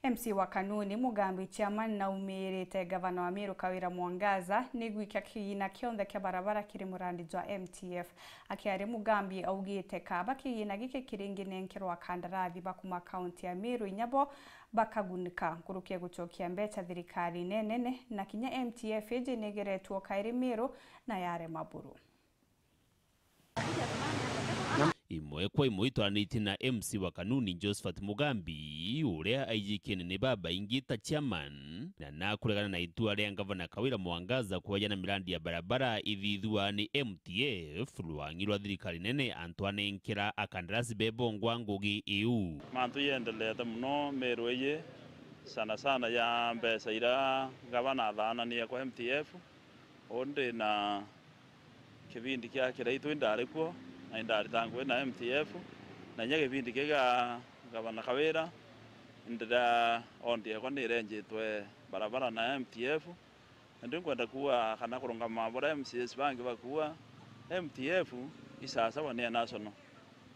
MC wa Kanuni Mugambi chairman na umirite gavana wa Meru Kawira Mwangaza nigwika kiyina kionthe kia barabara kiri murandi jwa MTF akiari Mugambi augite kaba kiyina gike kiringi nenkirwa kandarathi bakuma kaunti ya Meru inyabo bakagunika ngurukia gucokia mbeca thirikari nenene na kinya MTF eje negeretwo kairi Meru na yare Maburu. Imwe kwa imwe itwanite na MC wa Kanuni Josephat Mugambi uria aijikene ne baba ingita chairman na nakuregana na itua ria gavana Kawira Mwangaza kuwajana mirandi ya barabara ithithua ni MTF rwangirwa thirikari nene Antoine Nkira akandarasi bebongwa ngugi EU mantu yendelete muno Meru eye sana ya mbeca ira gavana thanania kwa MTF onde na kibindi kia kiraitu indarikuo na indari tangu na MTF na nyage bindi kega gavana Kawira ndira ondi ko nirenjitwe barabara na MTF ndi kwenda kuwa kana kurunga mabora MCS bangi bakuwa MTF isasa wane national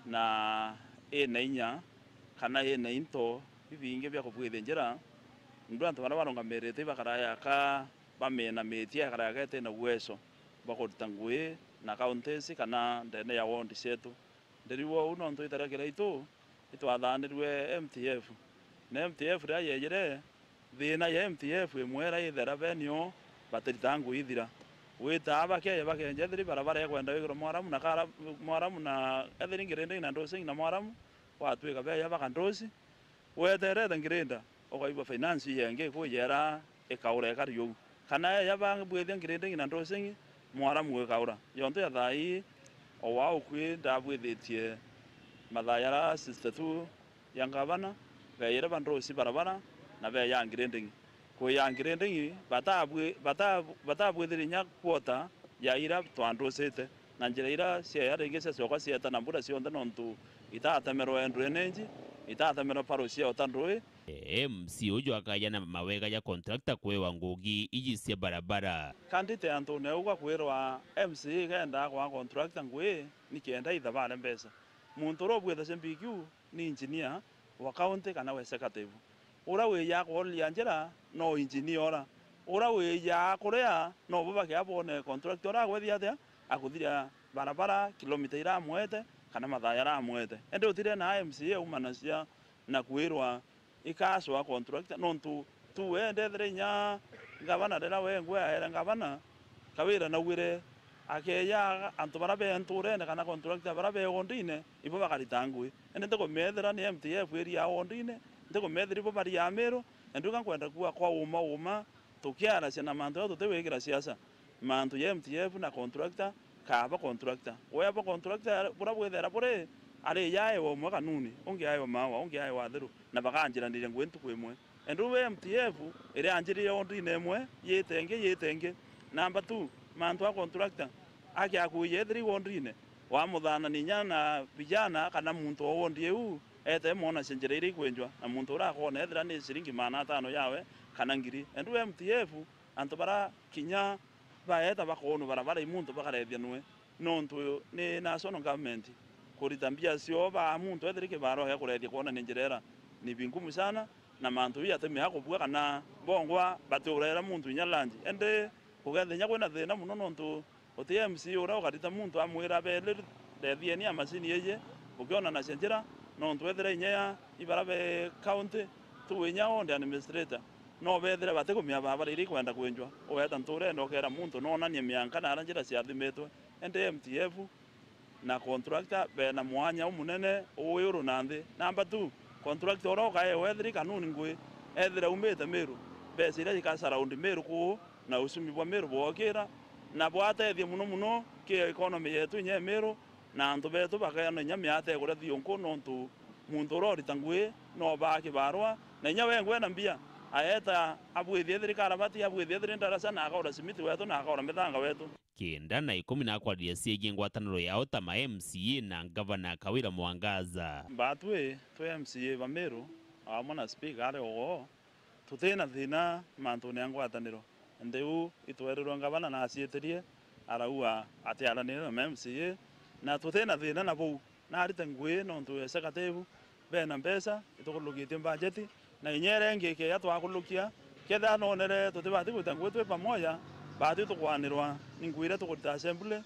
na ena inya kana ena into bibinge bya kubwithe njira ndu antu barabara ngamerete bakaraya ka bamena metia karaya kete na uwezo bakotangwe na kauntesi kana ndene ya wondi setu ndiriwo uno nto itarakira itu athanirwe MTF na MTF ra yejere thina ya MTF imwera ithera benio batiritangu ithira wita bakenje thiri barabara ya kwenda wigro mwaramu na ethiri ngirende na ndosi na mwaramu watwika be ya bakandosi weterete ngirenda okaibwa finance yenge kujera ikaure kariyo kana ya bangibwethe ngirende na ndosi mwaramu wekaura yonto ya thai owa ukwi ndabwithetie mathayara 62 ya gavana gaira bandrosi barabara na be ya ngirending ko ya ngirending batabwithirinya kwota ya ira twandosete na njira ira cia ya ringese cioka cieta na mbura cionthe nontu itatamero endrenage itatamero parosia otandroe MC ujo akajana mawega ya contractor kwewa ngugi iji cia barabara kandite Antone uga kwirwa MC genda kwa contractor ngwe nikienda ithabare mbesa muntu robwetha CMPQ ni engineer wa county kana we executive ura we ya kolia njira no engineer ura we ya korea no bubake abone contractor agwethi atia akuthira barabara kilomita ira mwete kana mathayara mwete ende utire na MCA umanacia na kwirwa ikaswa contractor nontu tuende thrinya gavana rera wengwe era gavana Kawira na wire akeya antu barabe nture kana contractor barabe ondine ibo bakaritangwe ende ndiko methera ni MTF area ondine ndiko methera ibo bari ya Meru nduka kwenda kuwa kwa uma tukiara cina mantu tutewekira siasa mantu ya MTF na contractor kaba contractor weba contractor burabwethera bure ari yae wo mwa Kanuni ungi ayo mawa ungi ayo wathiru na bakanjira ndire ngwentu kwimwe endu we MTF ire anjiri ondine emwe yetenge number 2 mantu a contractor ake akuye thiri ondine wa muthana ni nyana vijana kana muntu ondi eu ete mona senjere iri kwenjwa na muntu ura kona ethira ni siringi mana 5 yawe kana ngiri endu MTF antu bara kinya baeta bakonu barabara imuntu bakarethia nwe nontu ni national government kuritambia sio ba muntu ethirike baro ya kurethia kuona ni njirera ni bingumu sana na mantu ya teme hako bwa kana bongwa baturera muntu nyalanji ende kugethenya kwena thina muno nontu OTMC ura ukarita muntu amwira bele ndethie ni amasini yeye ukiona na senjera nontu ethira inya ibarabe county tuwenya onde administrator no bethira batekumia baba iri kwenda kwenjwa oyeta nture ndokera muntu nona ni mianka na aranjira cia thimetwe ende MTF na contractor be na mwanya umunene uyuru nandi number 2 contractor ro kae wethiri Kanuni ngwe ethira umete Meru besa ira ikasa round Meru ku na usumi bwa Meru bwokira na bwatethie muno ki economy yetu nye Meru na antu betu bakana nyame ate kure thionko nontu muntu ro ritangwe no baki barwa na nyawe ngwe na mbia aeta abwithie thirikari bati abwithie thiri ndarasa na akora simiti wetu na akora mithanga wetu kenda na 10 na kwaria ciegi ngwataniro yao ta ma MCA na gavana Kawira Mwangaza batwe twe MCA ba Meru amona speaker are ogo tutena thina mantu ne ngwataniro ndeu itwererwa gavana na acieterie araua atiaranire na MCA na tutena thina na bau na arite ngwe nontu executive bena mbesa itokulugitie budget na inyere ngike ya twakulukia ketha nonere tutibati gwita ngui twi pamoja bati tukwanirwa ningwire tukuruta assembly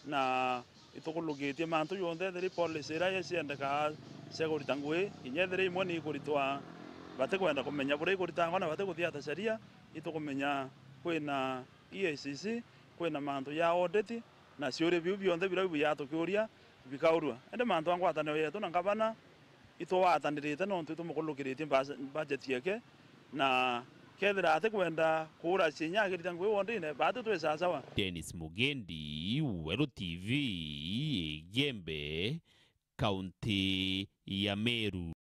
na itukulukitie mantu yonthe thiri policy ira yeciendeka segurita ngui inyethire imwe ni ikuritwa bati kwenda kumenya buri ikuritangwa na bati kuthia tacaria itukumenya kwina EACC kwina mantu ya audit na ciuri biu bionthe bira biya tukiuria bikaurua ende mantu angwatanio yetu na ngavana itwatanirite no ntu tumukulukiritie budget yake na kethira ati kwenda kura cinyagirita ngui wondine bati twi sawa. Dennis Mugendi, Weru TV, Gembe, kaunti ya Meru.